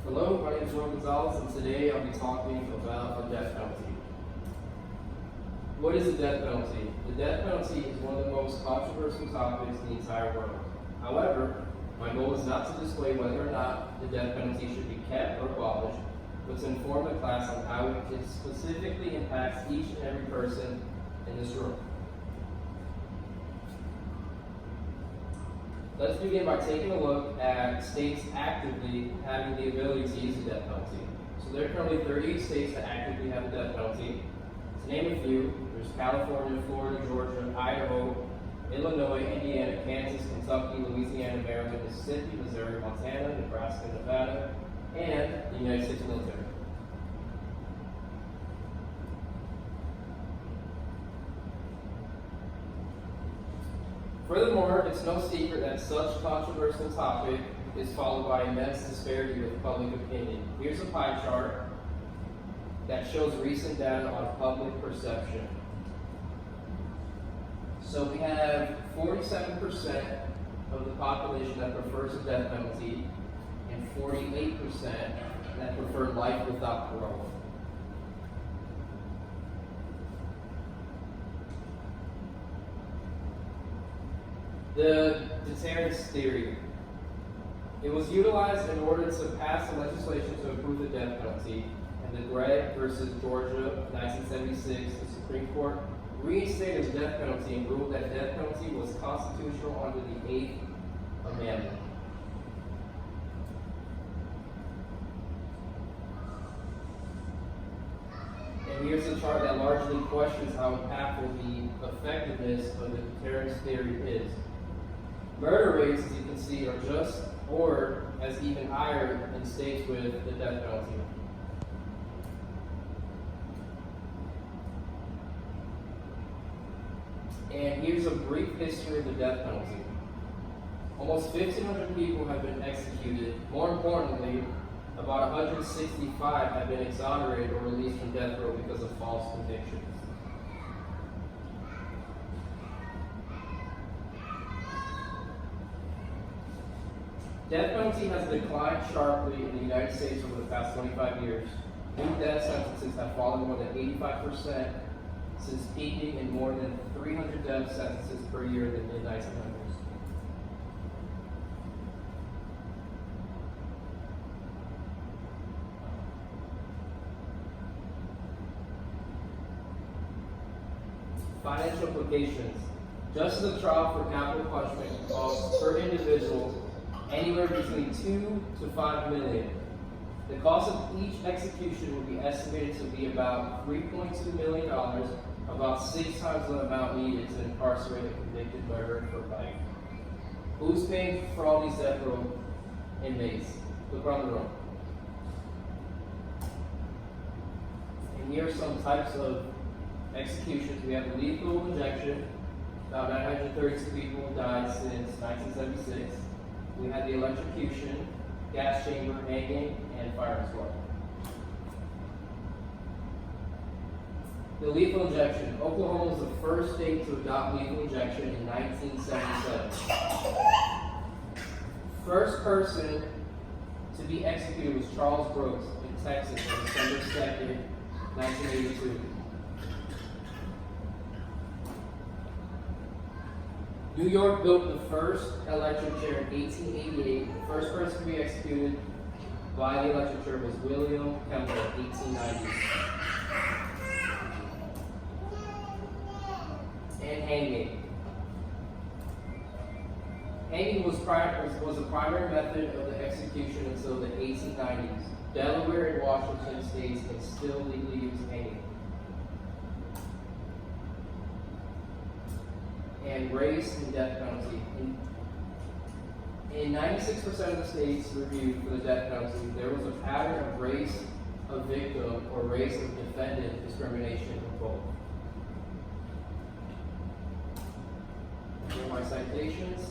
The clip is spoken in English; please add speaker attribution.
Speaker 1: Hello, my name is Juan Gonzalez, and today I'll be talking about the death penalty. What is the death penalty? The death penalty is one of the most controversial topics in the entire world. However, my goal is not to display whether or not the death penalty should be kept or abolished, but to inform the class on how it specifically impacts each and every person in this room. Let's begin by taking a look at states actively having the ability to use the death penalty. So there are currently 38 states that actively have the death penalty. To name a few, there's California, Florida, Georgia, Idaho, Illinois, Indiana, Kansas, Kentucky, Louisiana, Maryland, Mississippi, Missouri, Montana, Nebraska, Nevada, and the United States military. Furthermore, it's no secret that such controversial topic is followed by immense disparity with public opinion. Here's a pie chart that shows recent data on public perception. So we have 47% of the population that prefers the death penalty and 48% that prefer life without parole. The deterrence theory. It was utilized in order to pass the legislation to approve the death penalty, and the Gregg versus Georgia, 1976, the Supreme Court reinstated the death penalty and ruled that death penalty was constitutional under the 8th Amendment. And here's a chart that largely questions how impactful the effectiveness of the deterrence theory is. Murder rates, as you can see, are just or as even higher in states with the death penalty. And here's a brief history of the death penalty. Almost 1,500 people have been executed. More importantly, about 165 have been exonerated or released from death row because of false convictions. Death penalty has declined sharply in the United States over the past 25 years. New death sentences have fallen more than 85% since peaking in more than 300 death sentences per year in the mid-1900s. Financial implications. Justice of trial for capital punishment costs per individual anywhere between $2 to $5 million. The cost of each execution would be estimated to be about $3.2 million, about 6 times the amount needed to incarcerate a convicted murderer for life. Who's paying for all these death row inmates? Look around the room. And here are some types of executions. We have lethal injection. About 932 people died since 1976. We had the electrocution, gas chamber, hanging, and firing squad. The lethal injection. Oklahoma was the first state to adopt lethal injection in 1977. First person to be executed was Charles Brooks in Texas on December 2nd, 1982. New York built the first electric chair in 1888. The first person to be executed by the electric chair was William Kemper in 1890. And hanging. Hanging was a primary method of the execution until the 1890s. Delaware and Washington states can still legally use hanging. And race and death penalty. In 96% of the states reviewed for the death penalty, there was a pattern of race of victim or race of defendant discrimination in both. Here are my citations.